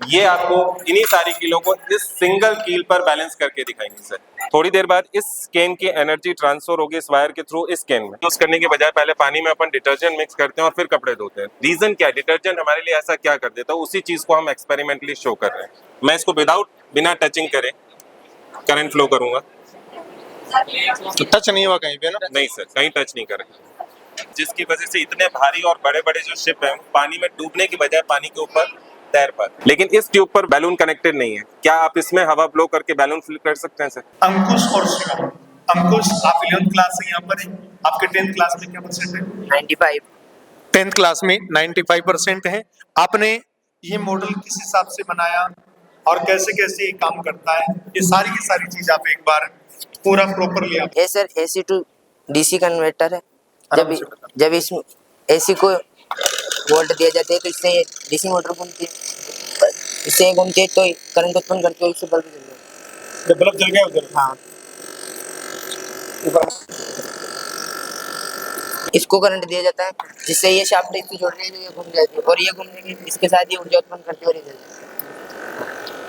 ये आपको इन्हीं सारी कीलों को इस सिंगल कील पर बैलेंस करके दिखाएंगे सर। थोड़ी देर बाद इस केन की एनर्जी ट्रांसफर होगी इस वायर के थ्रू इस केन में। यूज करने के बजाय पहले पानी में अपन डिटर्जेंट मिक्स करते हैं और फिर कपड़े धोते हैं। रीजन क्या है, डिटर्जेंट हमारे लिए ऐसा क्या कर देता है, उसी चीज को हम एक्सपेरिमेंटली शो कर रहे हैं। मैं इसको बिना टचिंग करे करंट फ्लो करूंगा। तो टच नहीं हुआ कहीं पे ना? नहीं सर, कहीं टच नहीं करें, जिसकी वजह से इतने भारी और बड़े बड़े जो शिप हैं पानी में डूबने की बजाय पानी के ऊपर तैर पाते। लेकिन इस ट्यूब पर बैलून कनेक्टेड नहीं है। क्या आप इसमें हवा ब्लो करके बैलून फिल कर सकते हैं सर? अंकुश और शिवम। अंकुश, आप 11th क्लास से यहाँ पर हैं, आपके 10th क्लास में क्या परसेंट है? 95। 10th क्लास में 95% है। आपने ये मॉडल किस हिसाब से बनाया और कैसे कैसे ये काम करता है, ये सारी की सारी चीज आप एक बार पूरा प्रॉपरली आप ये sir AC to DC converter है। जब इस AC को वोल्ट दिया जाता है तो इससे DC मोटर घूमती है, इससे घूमती है तो करंट उत्पन्न करती है, इससे बल्ब जल जाता है। बल्ब जल गया उधर। हाँ, इसको करंट दिया जाता है जिससे ये शाफ्ट इसकी जोड़ रही है, ये घूम जाती है और ये घूमने की इसके साथ ही ऊर्जा उत्पन्न करती है और ये जल जाती है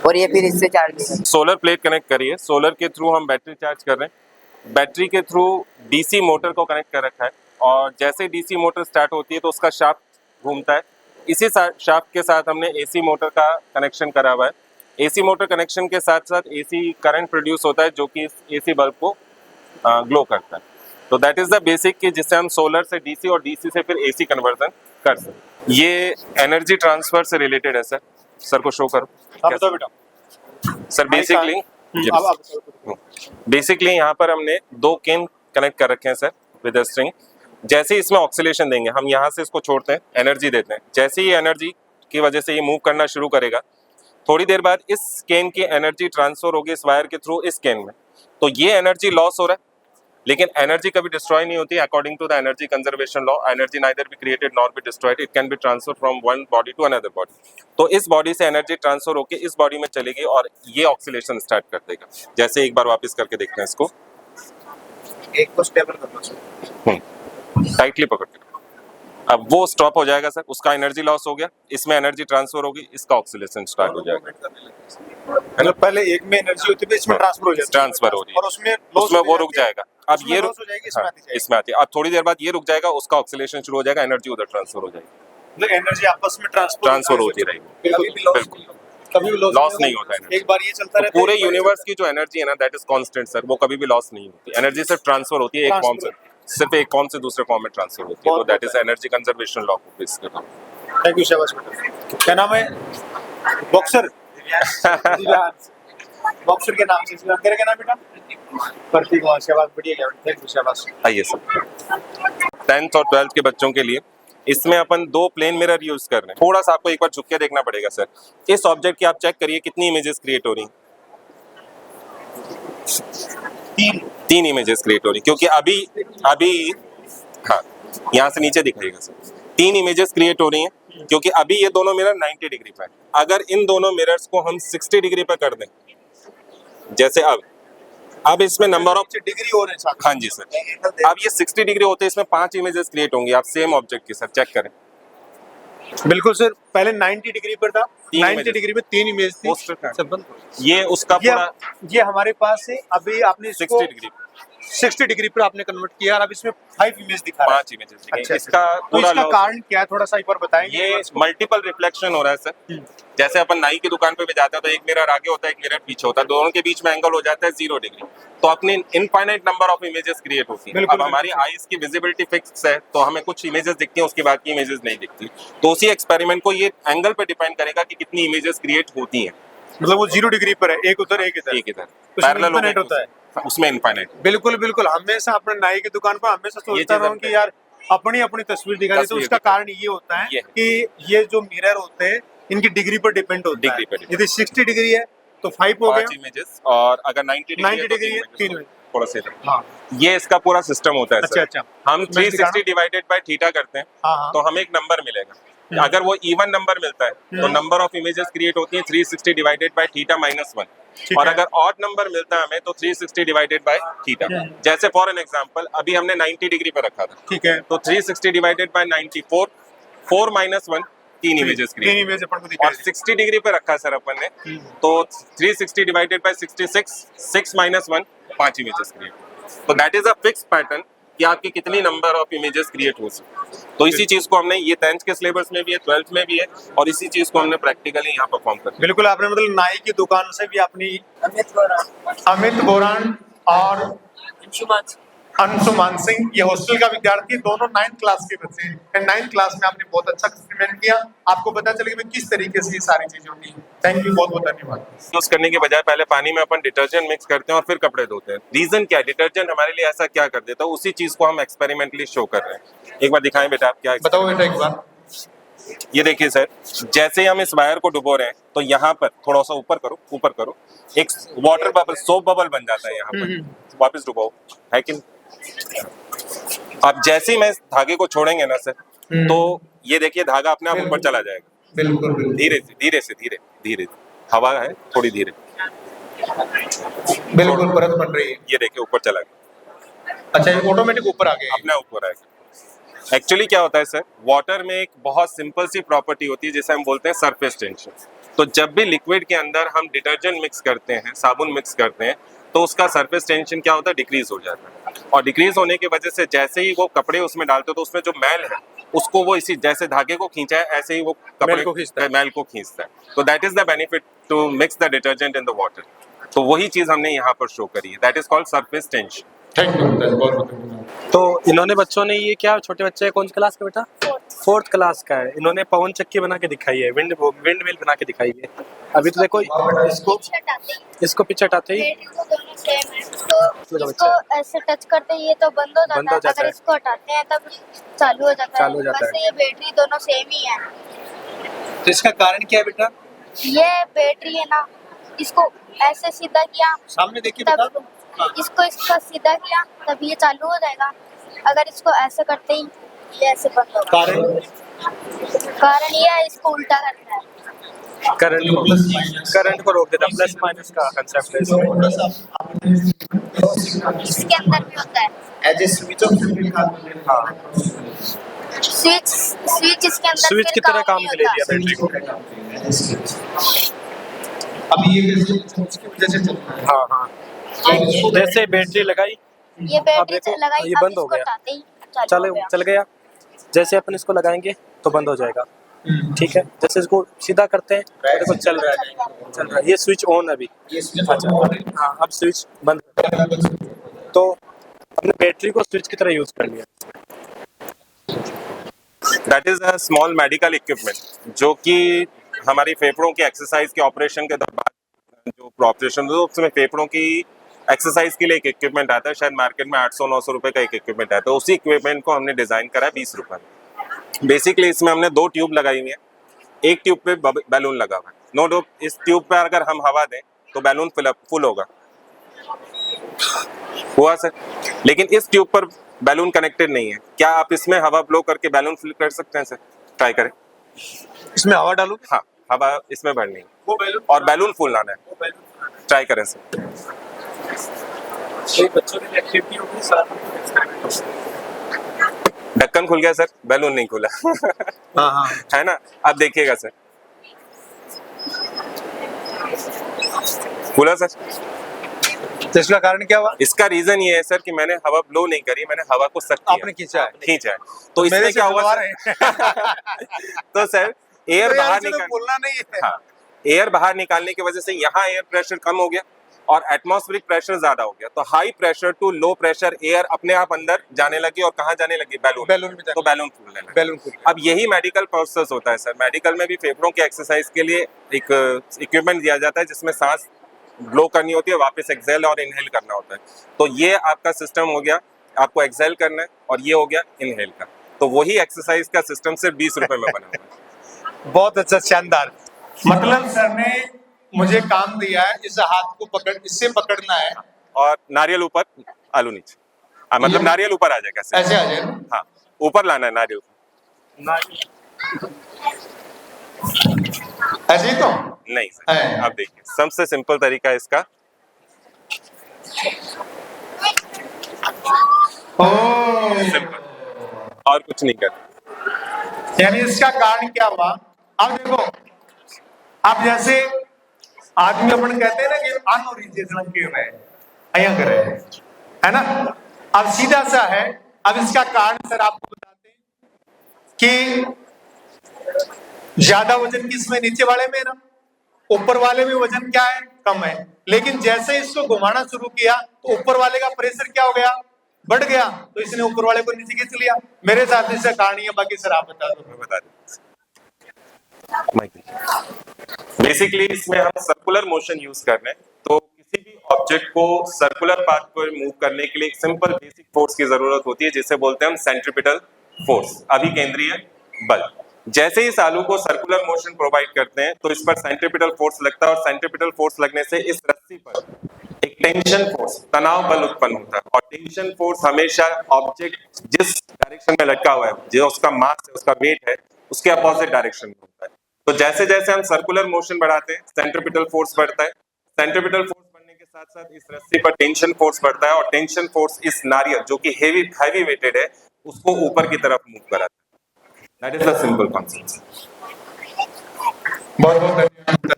और ये फिर इससे चार्ज होता है। सोलर प्लेट कनेक्ट करिए। सोलर के थ्रू हम बैटरी चार्ज कर रहे हैं। बैटरी के थ्रू डीसी मोटर को कनेक्ट कर रखा है और जैसे डीसी मोटर स्टार्ट होती है तो उसका शाफ्ट घूमता है। इसी शाफ्ट के साथ हमने एसी मोटर का कनेक्शन करा हुआ है। एसी मोटर कनेक्शन के साथ साथ एसी करंट प्रोड्यूस होता है जो कि इस एसी बल्ब को ग्लो करता है। तो दैट इज द बेसिक कि जिससे हम सोलर से डीसी और डीसी से फिर एसी कन्वर्जन कर सकते। ये एनर्जी ट्रांसफर से रिलेटेड है सर। सर को शो करो। बताओ बेटा। सर बेसिकली यहाँ पर हमने 2 केन कनेक्ट कर रखे हैं सर विद अ स्ट्रिंग। जैसे ही इसमें ऑक्सीलेशन देंगे हम यहाँ से इसको छोड़ते हैं, एनर्जी देते हैं। जैसे ही एनर्जी की वजह से ये मूव करना शुरू करेगा, थोड़ी देर बाद इस केन की एनर्जी ट्रांसफर होगी इस वायर के थ्रू इस केन में। तो ये एनर्जी लॉस हो रहा है, लेकिन एनर्जी कभी डिस्ट्रॉय नहीं होती। According to the energy conservation law, energy neither be created nor be destroyed, it can be transfer from one body to another body. तो इस बॉडी से एनर्जी ट्रांसफर होकर इस बॉडी में चलेगी और ये ऑक्सीलेशन स्टार्ट कर देगा। जैसे एक बार वापस करके देखते हैं इसको। एक को स्टेबल करना सर। टाइटली पकड़ के, अब वो स्टॉप हो जाएगा सर, उसका एनर्जी लॉस हो गया, इसमें एनर्जी ट्रांसफर होगी, इसका ऑक्सीलेशन स्टार्ट हो जाएगा। मतलब पहले एक में एनर्जी होती थी, इसमें ट्रांसफर हो जाती है, ट्रांसफर हो रही है और उसमें वो रुक जाएगा। अब ये रुक जाएगी, इसमें आती है। अब थोड़ी देर बाद ये रुक जाएगा, उसका ऑक्सीलेशन शुरू हो जाएगा, एनर्जी उधर ट्रांसफर हो जाएगी। मतलब एनर्जी आपस में ट्रांसफर होती रहेगी, बिल्कुल कभी भी लॉस नहीं होता है। एक बार ये चलता रहता है। पूरे यूनिवर्स की जो एनर्जी है ना, दैट इज कांस्टेंट सर, वो कभी भी लॉस नहीं होती। एनर्जी सिर्फ ट्रांसफर होती है, एक फॉर्म से सिर्फ एक फॉर्म से दूसरे फॉर्म में ट्रांसफर होती है। तो that is energy conservation law को बेस करना। थैंक यू शाबाश बेटा। क्या नाम है? बॉक्सर। बॉक्सर के नाम से तेरा क्या नाम बेटा? प्रतीक कुमार। शाबाश, बढ़िया। थैंक यू शाबाश। आइए सर, 10th और 12th के बच्चों के लिए इसमें अपन 2 प्लेन मिरर यूज कर रहे हैं। थोड़ा सा आपको एक बार झुक के देखना पड़ेगा सर। इस ऑब्जेक्ट की आप चेक करिए कितनी इमेजेस क्रिएट हो रही हैं। 3 इमेजेस क्रिएट हो रही, क्योंकि अभी हाँ, यहाँ से नीचे दिखाइएगा सर। 3 इमेजेस क्रिएट हो रही हैं क्योंकि अभी ये दोनों मिरर 90 डिग्री पे है। अगर इन दोनों मिरर्स को हम 60 डिग्री पे कर दें, जैसे अब इसमें नंबर ऑफ डिग्री हो रहे हैं। हाँ जी सर, अब ये 60 डिग्री होते हैं, इसमें 5 इमेजेस क्रिएट होंगी। आप सेम ऑब्जेक्ट की सर चेक करें। बिल्कुल सर, पहले 90 डिग्री पर था, 90 डिग्री में 3 इमेज थी। ये उसका पूरा ये हमारे पास है। अभी आपने 60 डिग्री पर आपने कन्वर्ट किया और अब इसमें 5 इमेज दिखा रहा है। 5 इमेजेस दिखेंगे। अच्छा, इसका तो पूरा इसका कारण क्या है, थोड़ा सा एक बार बताएंगे? ये मल्टीपल रिफ्लेक्शन हो रहा है सर। जैसे अपन नाई की दुकान पे भी जाते हैं तो एक मिरर आगे होता है, एक मिरर पीछे होता है, दोनों के बीच में एंगल हो जाता है 0 डिग्री। तो अपनी infinite number of images create होती है। अब हमारी आईज की विजिबिलिटी फिक्स है तो हमें कुछ इमेजेस दिखती हैं, उसके बाद की इमेजेस नहीं दिखती। तो उसी एक्सपेरिमेंट को ये एंगल पे डिपेंड करेगा कि कितनी इमेजेस क्रिएट होती हैं। मतलब वो 0 डिग्री पर है, एक उधर एक इधर पैरेलल होता है, उसमें इनफाइनाइट। बिल्कुल बिल्कुल। हमेशा अपने नाई की दुकान पर हमेशा सोचता रहूं कि यार अपनी अपनी तस्वीर दिखानी। तो उसका कारण ये होता है कि ये जो मिरर होते हैं इनकी डिग्री पर डिपेंड होता है। यदि 60 डिग्री है तो 5 हो गया इमेजेस, और अगर 90 डिग्री है तो 3 थोड़ा सा। हाँ, ये इसका पूरा सिस्टम होता है सर। अच्छा। हम 360 डिवाइडेड बाय थीटा करते हैं तो हमें एक नंबर मिलेगा। अगर वो इवन नंबर मिलता है तो नंबर ऑफ इमेजेस क्रिएट होती है 360 डिवाइडेड बाय थीटा -1। और अगर ऑड नंबर मिलता है हमें तो 360 डिवाइडेड बाय थीटा। जैसे फॉर एन एग्जांपल अभी हमने 90 डिग्री पर रखा था, ठीक है, तो 360 डिवाइडेड बाय 94, 4 - 1 तीन इमेजेस तीन क्रिएट इमेज अपन को और दिखाई 60 डिग्री पे रखा सर अपन ने, तो 360 divided by 66, 6 minus 1, 5 images create. तो that is a fix pattern कि आपकी कितनी नंबर ऑफ इमेजेस क्रिएट हो सकती। तो इसी चीज को हमने, ये 10th के सिलेबस में भी है, 12th में भी है, और इसी चीज को हमने प्रैक्टिकली यहाँ परफॉर्म कर। बिल्कुल, आपने मतलब नाई की दुकान से भी अपनी अमित बोरान और अंशुमान सिंह, ये हॉस्टल का विद्यार्थी, दोनों 9th क्लास के बच्चे हैं। 9th क्लास में आपने बहुत अच्छा एक्सपेरिमेंट किया, आपको पता चला कि किस तरीके से ये सारी चीजें होती हैं। थैंक यू, बहुत बहुत धन्यवाद। यूज करने के बजाय पहले पानी में अपन डिटर्जेंट मिक्स करते हैं और फिर कपड़े धोते हैं। रीजन क्या है, डिटर्जेंट हमारे लिए ऐसा क्या कर देता है, उसी चीज को हम एक्सपेरिमेंटली शो कर रहे हैं। एक बार दिखाएं बेटा आप क्या। बताओ बेटा एक बार। ये देखिए सर, जैसे ही हम इस वायर को डुबो रहे हैं तो यहाँ पर थोड़ा सा ऊपर करो, ऊपर करो, एक वाटर बबल, सोप बबल बन जाता है यहाँ पर। वापस डुबाओ, है कि अब जैसे ही मैं इस धागे को छोड़ेंगे ना सर, तो ये देखिए धागा अपने आप ऊपर चला जाएगा। बिल्कुल बिल्कुल, धीरे से धीरे से धीरे धीरे, हवा है थोड़ी धीरे, बिल्कुल परत बन रही है। ये देखिए ऊपर चला गया। अच्छा, ये ऑटोमेटिक ऊपर आ गया। अपने ऊपर आएगा। एक्चुअली क्या होता है सर, वाटर में एक बहुत सिंपल सी प्रॉपर्टी होती है जिसे हम बोलते हैं सरफेस टेंशन। तो जब भी लिक्विड के अंदर हम डिटर्जेंट मिक्स करते हैं, साबुन मिक्स करते हैं, तो उसका सरफेस टेंशन क्या होता है, डिक्रीज हो जाता है। और डिक्रीज होने की वजह से जैसे ही वो कपड़े उसमें डालते हो तो उसमें जो मैल है उसको वो इसी जैसे धागे को खींचा है ऐसे ही वो कपड़े मैल को खींचता है। तो that is the benefit to mix the detergent in the water. तो वही चीज हमने यहाँ पर शो करी है, that is called surface tension. Thank you, बहुत बहुत धन्यवाद। तो इन्होंने बच्चों ने ये क्या, छोटे बच्चे कौन सी क्लास का बेटा, 4th क्लास का है, इन्होंने पवन चक्की बना के दिखाई है, विंड मिल बना के दिखाई है। अभी तो देखो इसको पीछे हटाते ही तो दोनों सेम है, तो इसको ऐसे टच करते ही ये तो बंद हो जाता है, अगर इसको हटाते हैं तब चालू हो जाता है। वैसे ये बैटरी दोनों सेम ही है। तो इसका कारण क्या है बेटा? ये बैटरी है ना, इसको ऐसे सीधा किया, सामने देखिए तब बेटा। इसको इसका सीधा किया तब ये चालू हो जाएगा, अगर इसको ऐसे करते ही ये ऐसे बंद होगा। कारण ये है, इसको उल्टा करना है। करंट को रोक देता, प्लस माइनस का कंसेप्ट है इसमें। इसके अंदर भी होता है स्विच इसके अंदर स्विच की तरह काम के लिए दिया बैटरी को। अभी ये उसकी वजह से चल रहा है। हाँ हाँ, जैसे बैटरी लगाई, ये अब बैटरी देखो लगाई, ये अब बंद हो इसको गया, हटाते ही चालू हो गया। चल गया। जैसे अपन इसको लगाएंगे तो बंद हो जाएगा, ठीक है। जैसे इसको सीधा करते हैं तो देखो चल रहा है। ये स्विच ऑन अभी, अच्छा हाँ, अब स्विच बंद। तो हमने बैटरी को स्विच की तरह यूज कर लिया। That is a small medical equipment जो कि हमारी फेफड़ों की एक्सरसाइज के ऑपरेशन के दौरान जो ऑपरेशन हो उसमें फेफड़ों की एक्सरसाइज के लिए एक इक्विपमेंट आता है, शायद मार्केट में 800-900 रुपए का एक इक्विपमेंट आता है। उसी इक्विपमेंट को हमने डिजाइन करा है 20 रुपए में। बेसिकली इसमें हमने 2 ट्यूब लगाई हुई है, एक ट्यूब पे बैलून लगा हुआ है। नो डाउट इस ट्यूब पे अगर हम हवा दें तो बैलून फुल होगा, हुआ सर। लेकिन इस ट्यूब पर बैलून कनेक्टेड नहीं है। क्या आप इसमें हवा ब्लो करके बैलून फिल कर सकते हैं सर? ट्राई करें। इसमें हवा डालू? हाँ, हवा इसमें भरनी है वो बैलून और बैलून फुल लाना है। ट्राई करें सर। बच्चों की एक्टिविटी होगी, साथ ढक्कन खुल गया सर, बैलून नहीं खुला। हाँ हाँ, है ना। अब देखिएगा सर, खुला सर। तो इसका कारण क्या हुआ? इसका रीजन ये है सर कि मैंने हवा ब्लो नहीं करी, मैंने हवा को सक किया, आपने खींचा है। तो मेरे इसमें से क्या हुआ बुलवा सर? रहे हैं। तो सर एयर तो यार बाहर इसे तो निकाल, बोलना नहीं है। हाँ, एयर बाहर निकालने की वजह से यहाँ एयर प्रेशर कम हो गया और एटमॉस्फेरिक प्रेशर ज्यादा हो गया। तो high pressure to low pressure air अपने आप अंदर जाने लगी और कहाँ जाने लगी? बैलून में। तो बैलून फूलने लगा। बैलून फूल। अब यही मेडिकल प्रोसेस होता है सर। मेडिकल में भी फेफड़ों की एक्सरसाइज के लिए एक इक्विपमेंट दिया जाता है जिसमें सांस ब्लो करनी होती है, वापस एक्सेल और इनहेल करना होता है। तो ये आपका सिस्टम हो गया, आपको एक्सेल करना है, और ये हो गया इनहेल का। तो वही एक्सरसाइज का सिस्टम सिर्फ 20 रुपए में बना हुआ है। बहुत अच्छा, शानदार। मतलब सर ने मुझे काम दिया है, इस हाथ को इससे पकड़ना है और नारियल ऊपर, आलू नीचे। मतलब नारियल ऊपर आ जाएगा सर। ऐसे आ जाए ना? हाँ, ऊपर लाना है नारियल। ऐसे ही तो नहीं सर, अब देखिए सबसे सिंपल तरीका है इसका। ओह, सिंपल, और कुछ नहीं करना। यानी इसका कारण क्या हुआ अब देखो, अब जैसे आदमी अपन कहते हैं ना कि अनओरिजिनल क्यों है, अया करे है ना। अब सीधा सा है, अब इसका कारण सर आपको बताते हैं कि ज्यादा वजन किसमें, नीचे वाले में ना, ऊपर वाले में वजन क्या है, कम है। लेकिन जैसे इसको घुमाना शुरू किया तो ऊपर वाले का प्रेशर क्या हो गया, बढ़ गया, तो इसने ऊपर वाले को नीचे खींच लिया। मेरे साथ इसका कारण है, बाकी सर आप बता दो। मैं बता दूं। बेसिकली इसमें हम सर्कुलर मोशन यूज कर रहे हैं, तो किसी भी ऑब्जेक्ट को सर्कुलर पाथ पर मूव करने के लिए एक सिंपल बेसिक फोर्स की जरूरत होती है, जिसे बोलते हैं हम सेंट्रीपिटल फोर्स, अभिकेंद्रीय बल। जैसे ही इस आलू को सर्कुलर मोशन प्रोवाइड करते हैं तो इस पर सेंट्रीपिटल फोर्स लगता है, और सेंट्रीपिटल फोर्स लगने से इस रस्सी पर एक टेंशन फोर्स, तनाव बल उत्पन्न होता है। और टेंशन फोर्स हमेशा ऑब्जेक्ट जिस डायरेक्शन में लटका हुआ है, जो उसका मास है, उसका वेट है, उसके अपोजिट डायरेक्शन में होता है। तो जैसे जैसे हम सर्कुलर मोशन बढ़ाते हैं, सेंट्रीपिटल फोर्स बढ़ता है। सेंट्रीपिटल फोर्स बढ़ने के साथ साथ इस रस्सी पर टेंशन फोर्स बढ़ता है, और टेंशन फोर्स इस नारियल जो कि हैवी वेटेड है उसको ऊपर की तरफ मूव कराता है। That is the simple concept. बहुत बहुत धन्यवाद।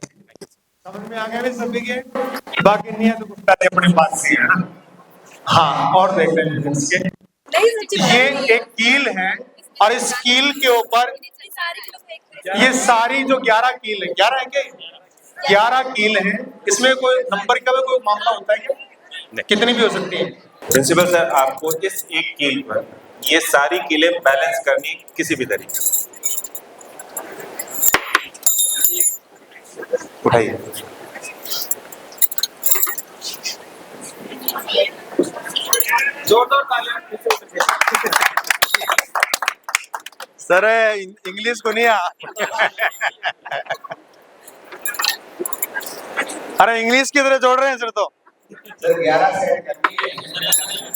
समझ में आ गया भी सभी के, बाकी नहीं है तो कुछ बातें अपने पास से है ना। हाँ, और देख लेंगे इसके, ये एक कील है, और इस कील के ऊपर ये सारी जो 11 कील है, 11 है क्या, 11 कील है। इसमें कोई नंबर का भी कोई मामला होता है क्या, कितनी भी हो सकती है? प्रिंसिपल सर, आपको इस एक कील पर ये सारी कीलें बैलेंस करनी किसी भी तरीके से। उठाइए। जोरदार तालियां सर, इंग्लिश को नहीं अरे इंग्लिश की तरह जोड़ रहे हैं सर, तो सर 11 से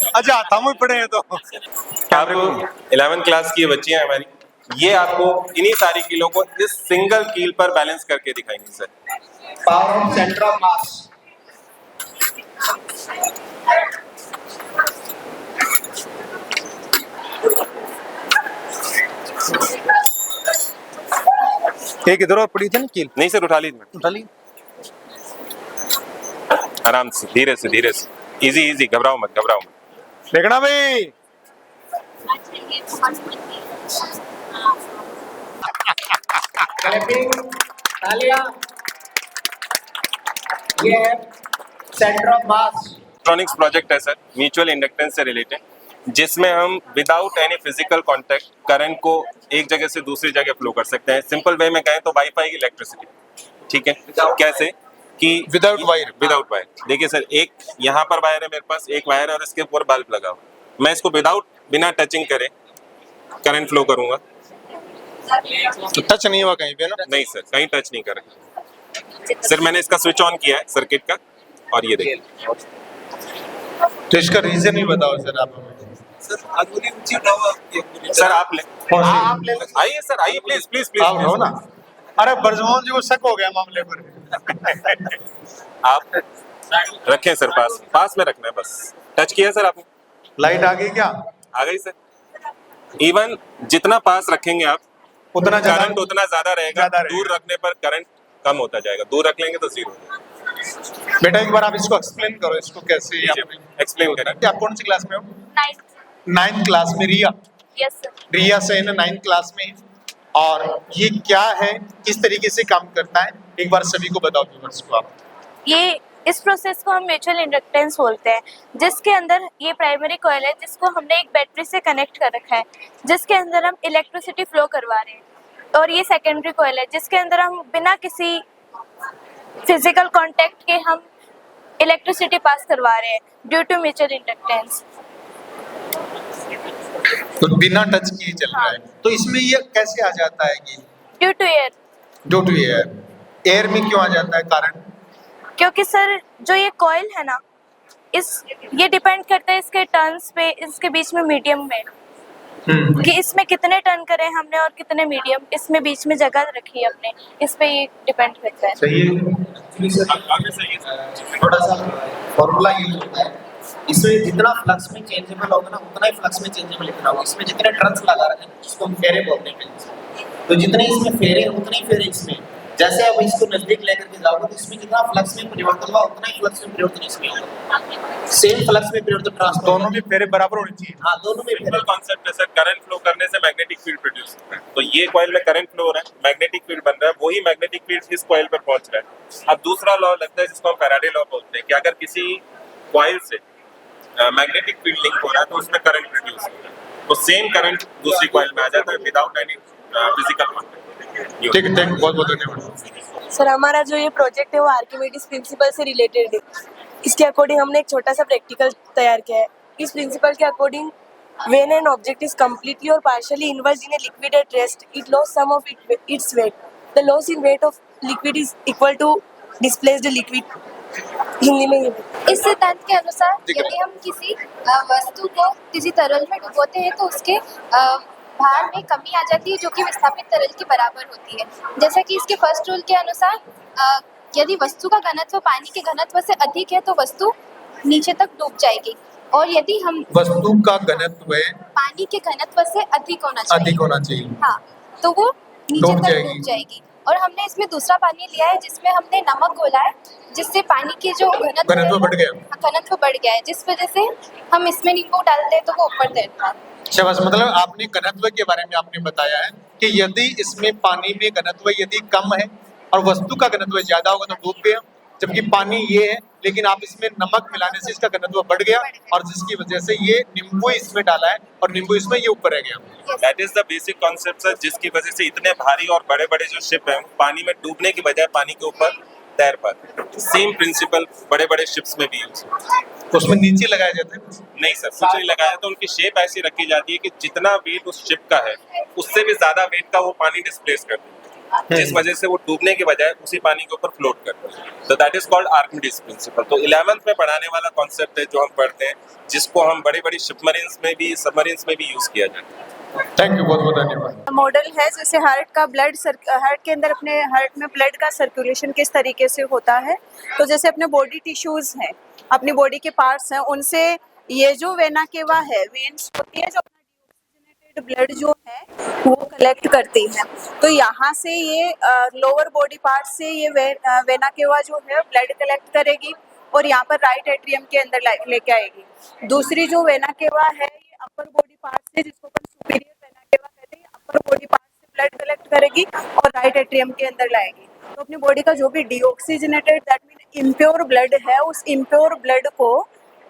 अच्छा हम पढ़े हैं। तो आपको 11th क्लास की बच्ची है हमारी, ये आपको इन्हीं सारी कीलों को इस सिंगल कील पर बैलेंस करके दिखाएंगे sir. Power of centre of mass, एक इधर और पड़ी थी ना कील, नहीं सर, उठा लीजिए, उठा ली। आराम से, धीरे से, धीरे से, इजी, घबराओ मत। देखना भाई, तालियां। ये है centre of mass electronics project है सर, म्यूचुअल इंडक्टेंस से रिलेटेड, जिसमें हम without any physical contact current को एक जगह से दूसरी जगह फ्लो कर सकते हैं। सिंपल वे में कहें तो वाईफाई की इलेक्ट्रिसिटी, ठीक है। कैसे कि विदाउट वायर, देखिए सर, एक यहाँ पर वायर है मेरे पास, एक वायर है और इसके ऊपर बल्ब लगा हुआ। मैं इसको बिना टचिंग करे करंट फ्लो करूंगा, तो टच नहीं हुआ कहीं पे ना? नहीं सर, कहीं टच नहीं कर रहा। सर मैंने इसका स्विच ऑन किया है सर्किट का, और ये देखिए। तो इसका रीजन ही बताओ सर आप हमें। सर आप ले आइए सर, आइए प्लीज आप हो ना। अरे ब्रजमोहन जी को शक हो गया मामले पर। आप रखें सर, पास में रखना है बस। टच किया सर आपने? लाइट आ गई क्या? आ गई सर। इवन जितना पास रखेंगे आप उतना करंट उतना ज्यादा रहेगा, ज्यादा दूर रखने पर करंट कम होता जाएगा, दूर रख लेंगे तो जीरो। बेटा एक बार आप इसको एक्सप्लेन करो, इसको कैसे एक्सप्लेन करें। आप कौन सी क्लास में हो? 9th। 9th क्लास में। रिया? Yes sir. रिया से ना 9th क्लास में। और ये क्या है, किस तरीके से काम करता है, एक बार सभी को बताओ व्यूअर्स को आप। ये इस प्रोसेस को हम म्यूचुअल इंडक्टेंस बोलते हैं, जिसके अंदर ये प्राइमरी कॉइल है जिसको हमने एक बैटरी से कनेक्ट कर रखा है, जिसके अंदर हम इलेक्ट्रिसिटी फ्लो करवा रहे हैं। और ये सेकेंडरी कॉइल है जिसके अंदर हम बिना किसी फिजिकल कांटेक्ट के हम इलेक्ट्रिसिटी पास करवा रहे हैं ड्यू टू म्यूचुअल इंडक्टेंस। तो बिना टच किए चल रहा है। तो इसमें ये कैसे आ जाता है कि due to air? Due to air. Air में क्यों आ जाता है कारण? क्योंकि सर जो ये कॉइल है ना, ये डिपेंड करता है इसके टर्न्स पे, इसके बीच में मीडियम में, कि इसमें कितने टर्न करें हमने और कितने मीडियम इसमें बीच में जगह रखी है अपने, इस पे ये डिपेंड करता है। सही है। थोड़ा सा फॉर्मूला यूज होता है, इसमें जितना फ्लक्स में चेंजेबल होगा ना उतना ही फ्लक्स में चेंजेबल लिखना होगा। इसमें जितने टर्न्स लगा रहे हैं उसको हम फेरे बोलते हैं। तो जितने इसमें फेरे हैं उतने ही फेरे इसमें, जैसे अब इसको नजदीक लेकर के जाओगे तो इसमें जितना फ्लक्स में परिवर्तन हुआ उतना ही फ्लक्स में परिवर्तन इसमें होगा, सेम फ्लक्स में परिवर्तन ट्रांसफर दोनों में फेरे बराबर होने चाहिए। हाँ दोनों में सिंपल कॉन्सेप्ट है सर, करंट फ्लो करने से मैग्नेटिक फील्ड प्रोड्यूस होता है। तो ये कॉइल में करंट फ्लो हो रहा है, मैग्नेटिक फील्ड बन रहा है, वही मैग्नेटिक फील्ड इस कॉइल पर पहुंच रहा है। अब दूसरा लॉ लगता है जिसको हम फैराडे लॉ बोलते हैं कि अगर किसी कॉइल से मैग्नेटिक फील्ड लिंक हो रहा है तो उसमें करंट प्रोड्यूस होता है, तो सेम करंट दूसरी कॉइल में आ जाता है विदाउट एनी फिजिकल कॉन्टैक्ट। ठीक है, थैंक बहुत बहुत धन्यवाद। सर हमारा जो ये प्रोजेक्ट है वो आर्किमिडीज प्रिंसिपल से रिलेटेड है। इसके अकॉर्डिंग हमने एक छोटा सा प्रैक्टिकल तैयार किया है। इस प्रिंसिपल के according when an object is completely or partially immersed in a liquid at rest it loss some of its weight. The loss in weight of liquid is equal to displaced liquid. Hindi में ये इस सिद्धांत के अनुसार यदि हम किसी वस्तु को किसी तरल में डुबोते हैं तो उसके भार में कमी आ जाती है जो कि विस्थापित तरल के बराबर होती है। जैसा कि इसके फर्स्ट रूल के अनुसार यदि वस्तु का घनत्व पानी के घनत्व से अधिक है तो वस्तु नीचे तक डूब जाएगी, और यदि हम वस्तु का घनत्व पानी के घनत्व से अधिक होना चाहिए हाँ तो वो नीचे तक डूब जाएगी। और हमने इसमें दूसरा पानी लिया है जिसमें हमने नमक घोला है, जिससे पानी के जो घनत्व बढ़ गया है, जिस वजह से हम इसमें नींबू डालते हैं तो वो ऊपर तैरता है। शाबाश, मतलब आपने घनत्व के बारे में आपने बताया है कि यदि इसमें पानी में घनत्व यदि कम है और वस्तु का घनत्व ज्यादा होगा तो डूब गया, जबकि पानी ये है लेकिन आप इसमें नमक मिलाने से इसका घनत्व बढ़ गया और जिसकी वजह से ये नींबू इसमें डाला है और नींबू इसमें ये ऊपर रह गया। That is the basic concept sir, जिसकी वजह से इतने भारी और बड़े बड़े जो शिप हैं पानी में डूबने की बजाय पानी के ऊपर तैर पाते। सेम प्रिंसिपल बड़े बड़े शिप्स में भी यूज होता है। तो उसमें नीचे लगाया जाता है? नहीं सर, कुछ नहीं लगाया, तो उनकी शेप ऐसी रखी जाती है कि जितना वेट उस शिप का है उससे भी ज्यादा वेट का वो पानी डिस्प्लेस कर देता है, जिस वजह से वो डूबने के बजाय उसी पानी के ऊपर फ्लोट करता है। तो that is called Archimedes principal. तो 11th में पढ़ाने वाला कॉन्सेप्ट है जो हम पढ़ते हैं, जिसको हम बड़ी बड़ी शिपमरीन्स में भी सबमरीन्स में भी यूज किया जाता है। थैंक यू, बहुत बहुत धन्यवाद। मॉडल है जैसे हार्ट के अंदर अपने हार्ट में ब्लड का सर्कुलेशन किस तरीके से होता है। तो जैसे अपने बॉडी टिश्यूज हैं, अपनी बॉडी के पार्ट्स हैं, उनसे ये जो वेना केवा है, वेन्स होती है जो अपना ब्लड जो है वो कलेक्ट करती है। तो यहाँ से ये लोअर बॉडी पार्ट से ये वेना केवा जो है ब्लड कलेक्ट करेगी और यहाँ पर राइट एट्रियम के अंदर लेके आएगी। दूसरी जो वेना केवा है ये अपर बॉडी पार्ट से, जिसको अपन सुपीरियर वेना केवा कहते हैं, अपर बॉडी पार्ट से ब्लड कलेक्ट करेगी और राइट एट्रियम के अंदर लाएगी। तो अपनी बॉडी का जो भी deoxygenated that mean impure blood है, उस इम्प्योर ब्लड को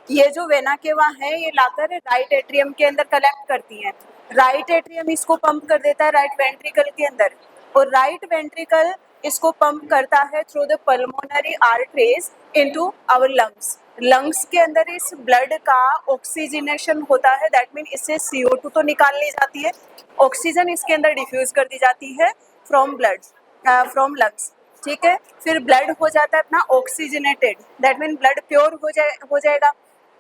ये जो वेना केवा है ये लाकर राइट एट्रियम के अंदर कलेक्ट करती है। राइट एट्रियम इसको पंप कर देता है राइट वेंट्रिकल के अंदर, और राइट वेंट्रिकल इसको पंप करता है through the pulmonary arteries into our lungs. Lungs के अंदर इस ब्लड का ऑक्सीजनेशन होता है, दैट मीन इससे CO2 तो निकाल ली जाती है, ऑक्सीजन इसके अंदर डिफ्यूज कर दी जाती है फ्रॉम लंग्स। ठीक है, फिर ब्लड हो जाता है अपना oxygenated, that mean blood pure हो जाएगा।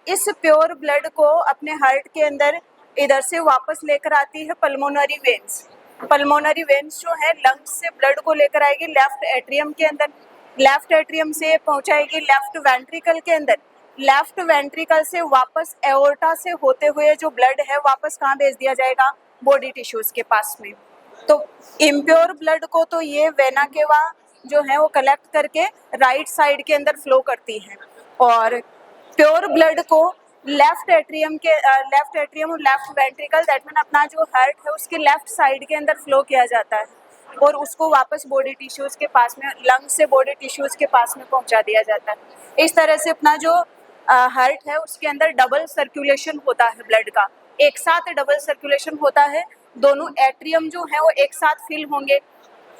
इस प्योर ब्लड को अपने हार्ट के अंदर इधर से वापस लेकर आती है पल्मोनरी वेन्स। पल्मोनरी वेन्स जो है लंग्स से ब्लड को लेकर आएगी लेफ्ट एट्रियम के अंदर, लेफ्ट एट्रियम से पहुंचाएगी लेफ्ट वेंट्रिकल के अंदर, लेफ्ट वेंट्रिकल से वापस एओर्टा से होते हुए जो ब्लड है वापस कहाँ भेज दिया जाएगा, बॉडी टिश्यूज के पास में। तो इम्प्योर ब्लड को तो ये वेना केवा जो है वो कलेक्ट करके राइट साइड के अंदर फ्लो करती है, और प्योर ब्लड को लेफ्ट एट्रियम और लेफ्ट वेंट्रिकल दैट मीन अपना जो हार्ट है उसके लेफ्ट साइड के अंदर फ्लो किया जाता है, और उसको वापस बॉडी टिश्यूज के पास में, लंग्स से बॉडी टिश्यूज के पास में पहुंचा दिया जाता है। इस तरह से अपना जो हार्ट है उसके अंदर डबल सर्कुलेशन होता है ब्लड का, एक साथ डबल सर्कुलेशन होता है। दोनों एट्रियम जो है वो एक साथ फिल होंगे।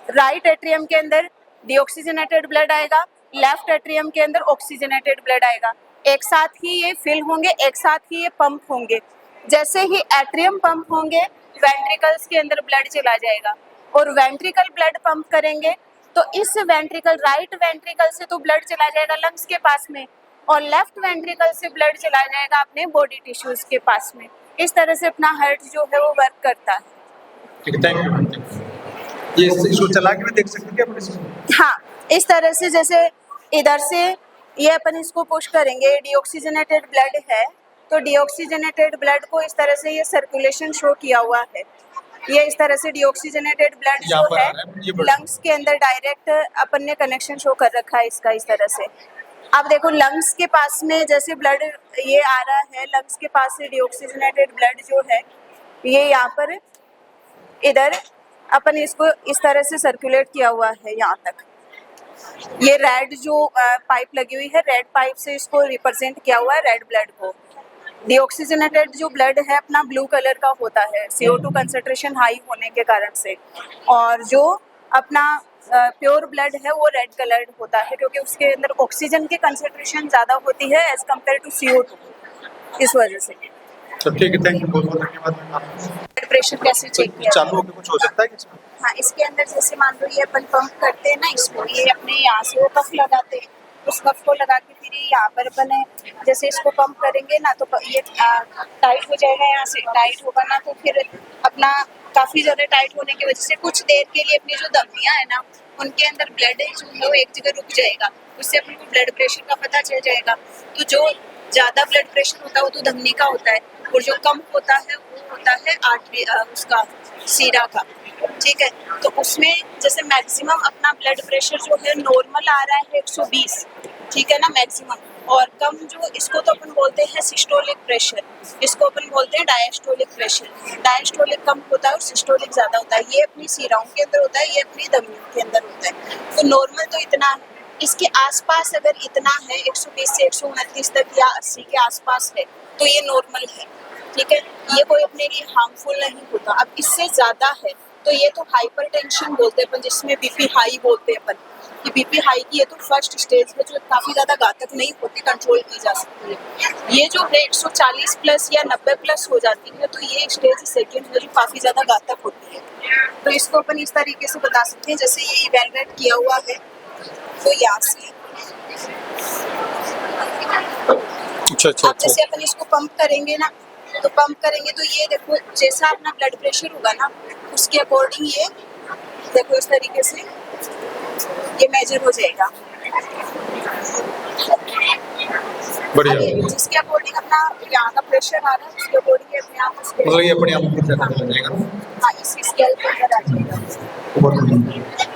राइट एट्रियम के अंदर डीऑक्सीजनेटेड ब्लड आएगा, लेफ्ट एट्रियम के अंदर ऑक्सीजनेटेड ब्लड आएगा, एक साथ ही ये फिल होंगे, एक साथ ही ये पंप होंगे। जैसे ही एट्रियम पंप होंगे वेंट्रिकल्स के अंदर ब्लड चला जाएगा, और वेंट्रिकल ब्लड पंप करेंगे तो इस वेंट्रिकल राइट वेंट्रिकल से तो ब्लड चला जाएगा लंग्स के पास में, और लेफ्ट वेंट्रिकल से ब्लड चला जाएगा अपने बॉडी टिश्यूज के पास में। इस तरह से अपना हार्ट जो है वो वर्क करता है। ठीक है, थैंक यू। ये इसको चला के भी देख सकते हैं क्या अपन इसको? हाँ, इस तरह से जैसे इधर से ये अपन इसको पुश करेंगे, डीऑक्सीजनेटेड ब्लड है तो डीऑक्सीजनेटेड ब्लड को इस तरह से ये सर्कुलेशन शो किया हुआ है। ये इस तरह से डीऑक्सीजनेटेड ब्लड यहाँ जो पर है आ रहा है, ये बढ़- लंग्स के अंदर डायरेक्ट अपन ने कनेक्शन शो कर रखा है इसका इस तरह से। आप देखो लंग्स के पास में जैसे ब्लड ये आ रहा है, लंग्स के पास से डीऑक्सीजनेटेड ब्लड जो है ये यहाँ पर इधर अपन इसको इस तरह से सर्कुलेट किया हुआ है यहाँ तक। ये रेड जो पाइप लगी हुई है, रेड पाइप से इसको रिप्रेजेंट किया हुआ है रेड ब्लड को। डीऑक्सीजनेटेड जो ब्लड है अपना ब्लू कलर का होता है CO2 कंसंट्रेशन हाई होने के कारण से, और जो अपना प्योर ब्लड है वो रेड कलर्ड होता है क्योंकि उसके अंदर ऑक्सीजन की कंसंट्रेशन ज़्यादा होती है एज कम्पेयर टू CO2, इस वजह से। तो ठीक है, थैंक यू, बहुत बहुत धन्यवाद मैम। ब्लड प्रेशर कैसे चेक किया चालू होकर कुछ हो सकता है क्या इसमें? हाँ, इसके अंदर जैसे मान लो ये अपन पंप करते हैं ना इसको, ये अपने यहाँ से वो कफ लगाते हैं, उस कफ को लगा के फिर ये यहाँ पर अपन जैसे इसको पंप करेंगे ना तो ये टाइट हो जाएगा, यहाँ से टाइट होगा ना तो फिर अपना काफ़ी ज़्यादा टाइट होने की वजह से कुछ देर के लिए अपनी जो धमनियाँ है ना उनके अंदर ब्लड जो है वो एक जगह रुक जाएगा, उससे अपन को ब्लड प्रेशर का पता चल जाएगा। तो जो ज़्यादा ब्लड प्रेशर होता है वो तो धमनी का होता है, और जो कम होता है वो होता है आर्टरी उसका सीरा का, ठीक है। तो उसमें जैसे मैक्सिमम अपना ब्लड प्रेशर जो है नॉर्मल आ रहा है 120, ठीक है ना मैक्सिमम, और कम जो इसको तो अपन बोलते हैं सिस्टोलिक प्रेशर, इसको अपन बोलते हैं डायस्टोलिक प्रेशर। डायस्टोलिक कम होता है और सिस्टोलिक ज़्यादा होता है, ये अपनी सीराओं के अंदर होता है, ये अपनी धमनियों के अंदर होता है। तो नॉर्मल तो इतना है, इसके आसपास अगर इतना है 120 से 129 तक या 80 के आसपास है तो ये नॉर्मल है, ठीक है, ये कोई अपने लिए हार्मफुल नहीं होता। अब इससे ज़्यादा है तो ये तो हाइपरटेंशन बोलते हैं अपन, जिसमें बीपी हाई बोलते हैं अपन, कि बीपी हाई की ये तो फर्स्ट स्टेज है जो काफ़ी ज़्यादा घातक नहीं होती, कंट्रोल की जा सकती है। ये जो है 140 प्लस या 90 प्लस हो जाती है तो ये स्टेज सेकेंड है जो काफ़ी ज़्यादा घातक होती है। तो इसको अपन इस तरीके से बता सकते हैं, जैसे ये इवेलुएट किया हुआ है तो यहाँ से अच्छा अब जैसे अपन इसको पंप करेंगे ना, तो पंप करेंगे तो ये देखो जैसा अपना ब्लड प्रेशर होगा ना उसके अकॉर्डिंग ये देखो इस तरीके से ये मेजर हो जाएगा। बढ़िया, अब ये जिसके अकॉर्डिंग अपना यहाँ का प्रेशर आ रहा है उसके अकॉर्डिंग ये अपने आप उसके मतलब ये अपने आप को चेक हो जाएगा। हाँ इस स्केल के अंदर आ जाएगा। बहुत बढ़िया।